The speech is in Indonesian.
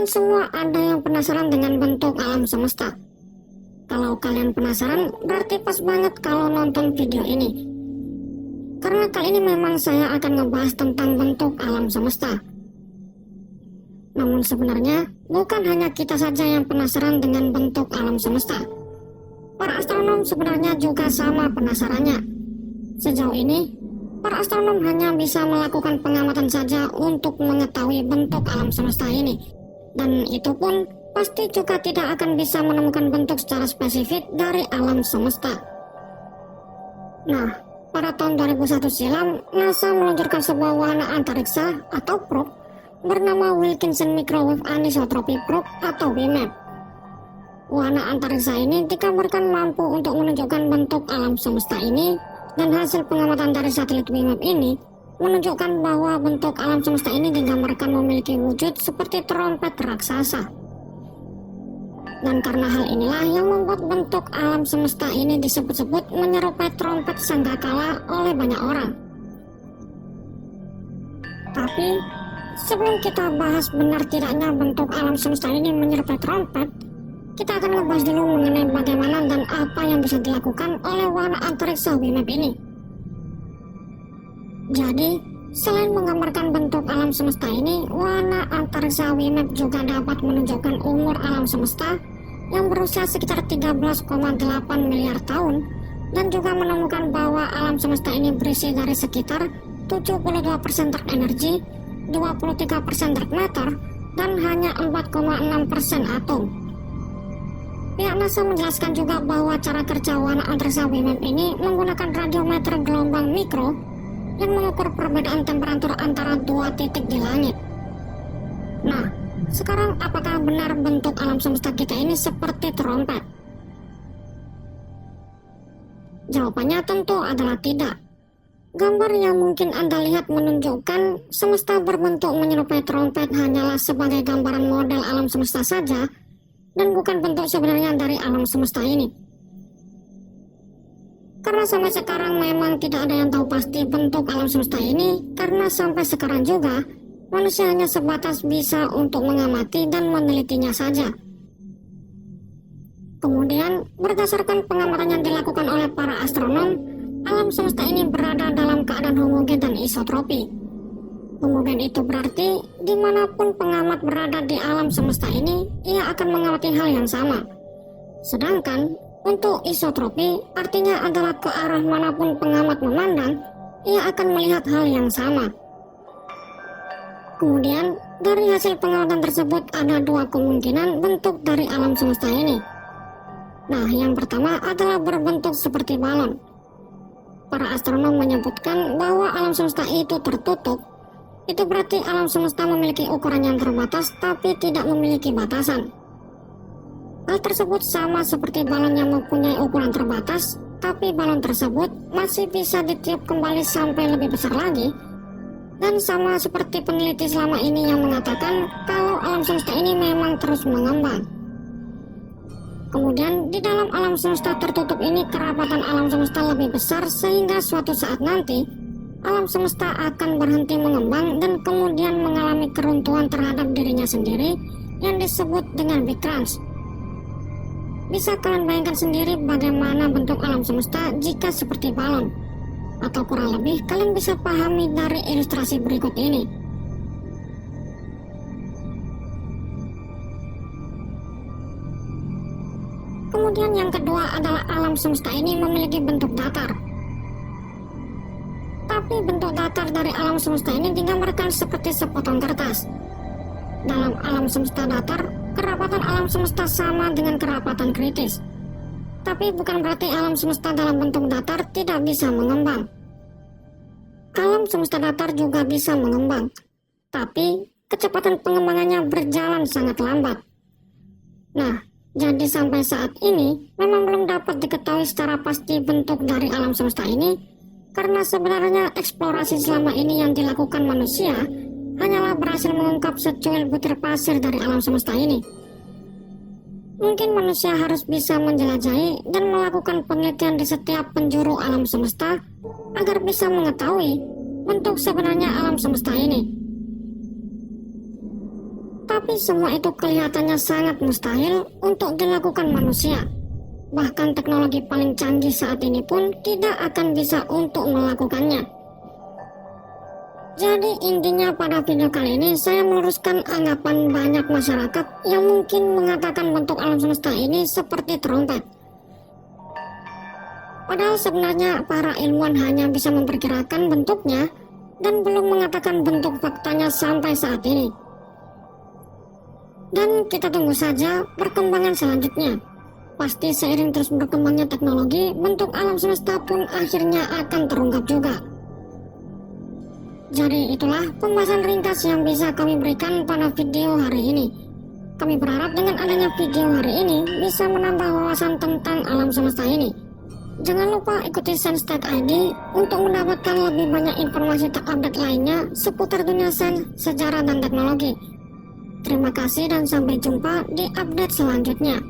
Kalian semua ada yang penasaran dengan bentuk alam semesta? Kalau kalian penasaran, berarti pas banget kalau nonton video ini. Karena kali ini memang saya akan ngebahas tentang bentuk alam semesta. Namun sebenarnya, bukan hanya kita saja yang penasaran dengan bentuk alam semesta. Para astronom sebenarnya juga sama penasarannya. Sejauh ini, para astronom hanya bisa melakukan pengamatan saja untuk mengetahui bentuk alam semesta ini. Dan itu pun pasti juga tidak akan bisa menemukan bentuk secara spesifik dari alam semesta. Nah, pada tahun 2001 silam, NASA meluncurkan sebuah wahana antariksa atau probe bernama Wilkinson Microwave Anisotropy Probe atau WMAP. Wahana antariksa ini dikabarkan mampu untuk menunjukkan bentuk alam semesta ini, dan hasil pengamatan dari satelit WMAP ini menunjukkan bahwa bentuk alam semesta ini digambarkan memiliki wujud seperti trompet raksasa. Dan karena hal inilah yang membuat bentuk alam semesta ini disebut-sebut menyerupai trompet sangkakala oleh banyak orang. Tapi, sebelum kita bahas benar tidaknya bentuk alam semesta ini menyerupai trompet, kita akan ngebahas dulu mengenai bagaimana dan apa yang bisa dilakukan oleh wahana antariksa WMAP ini. Jadi, selain menggambarkan bentuk alam semesta ini, wahana antariksa WMAP juga dapat menunjukkan umur alam semesta yang berusia sekitar 13,8 miliar tahun, dan juga menemukan bahwa alam semesta ini berisi dari sekitar 72% dark energy, 23% dark matter, dan hanya 4,6% atom. Pihak NASA menjelaskan juga bahwa cara kerja wahana antariksa WMAP ini menggunakan radiometer gelombang mikro yang mengukur perbedaan temperatur antara dua titik di langit. Nah, sekarang apakah benar bentuk alam semesta kita ini seperti trompet? Jawabannya tentu adalah tidak. Gambar yang mungkin Anda lihat menunjukkan semesta berbentuk menyerupai trompet hanyalah sebagai gambaran model alam semesta saja, dan bukan bentuk sebenarnya dari alam semesta ini. Karena sampai sekarang memang tidak ada yang tahu pasti bentuk alam semesta ini, karena sampai sekarang juga manusia hanya sebatas bisa untuk mengamati dan menelitinya saja. Kemudian, berdasarkan pengamatan yang dilakukan oleh para astronom, alam semesta ini berada dalam keadaan homogen dan isotropi. Homogen itu berarti dimanapun pengamat berada di alam semesta ini, ia akan mengamati hal yang sama. Sedangkan untuk isotropi artinya adalah ke arah manapun pengamat memandang, ia akan melihat hal yang sama. Kemudian, dari hasil pengamatan tersebut ada dua kemungkinan bentuk dari alam semesta ini. Nah, yang pertama adalah berbentuk seperti balon. Para astronom menyebutkan bahwa alam semesta itu tertutup. Itu berarti alam semesta memiliki ukuran yang terbatas tapi tidak memiliki batasan. Hal tersebut sama seperti balon yang mempunyai ukuran terbatas, tapi balon tersebut masih bisa ditiup kembali sampai lebih besar lagi. Dan sama seperti peneliti selama ini yang mengatakan kalau alam semesta ini memang terus mengembang. Kemudian di dalam alam semesta tertutup ini kerapatan alam semesta lebih besar sehingga suatu saat nanti alam semesta akan berhenti mengembang dan kemudian mengalami keruntuhan terhadap dirinya sendiri yang disebut dengan Big Crunch. Bisa kalian bayangkan sendiri bagaimana bentuk alam semesta jika seperti balon? Atau kurang lebih kalian bisa pahami dari ilustrasi berikut ini. Kemudian yang kedua adalah alam semesta ini memiliki bentuk datar. Tapi bentuk datar dari alam semesta ini digambarkan seperti sepotong kertas. Dalam alam semesta datar, kerapatan alam semesta sama dengan kerapatan kritis. Tapi bukan berarti alam semesta dalam bentuk datar tidak bisa mengembang. Alam semesta datar juga bisa mengembang, tapi kecepatan pengembangannya berjalan sangat lambat. Nah, jadi sampai saat ini memang belum dapat diketahui secara pasti bentuk dari alam semesta ini, karena sebenarnya eksplorasi selama ini yang dilakukan manusia hanyalah berhasil mengungkap secuil butir pasir dari alam semesta ini. Mungkin manusia harus bisa menjelajahi dan melakukan penelitian di setiap penjuru alam semesta agar bisa mengetahui bentuk sebenarnya alam semesta ini. Tapi semua itu kelihatannya sangat mustahil untuk dilakukan manusia. Bahkan teknologi paling canggih saat ini pun tidak akan bisa untuk melakukannya. Jadi intinya pada video kali ini saya meluruskan anggapan banyak masyarakat yang mungkin mengatakan bentuk alam semesta ini seperti trompet. Padahal sebenarnya para ilmuwan hanya bisa memperkirakan bentuknya dan belum mengatakan bentuk faktanya sampai saat ini. Dan kita tunggu saja perkembangan selanjutnya. Pasti seiring terus berkembangnya teknologi, bentuk alam semesta pun akhirnya akan terungkap juga. Jadi itulah pembahasan ringkas yang bisa kami berikan pada video hari ini. Kami berharap dengan adanya video hari ini bisa menambah wawasan tentang alam semesta ini. Jangan lupa ikuti Sains Tech ID untuk mendapatkan lebih banyak informasi terupdate lainnya seputar dunia sains, sejarah, dan teknologi. Terima kasih dan sampai jumpa di update selanjutnya.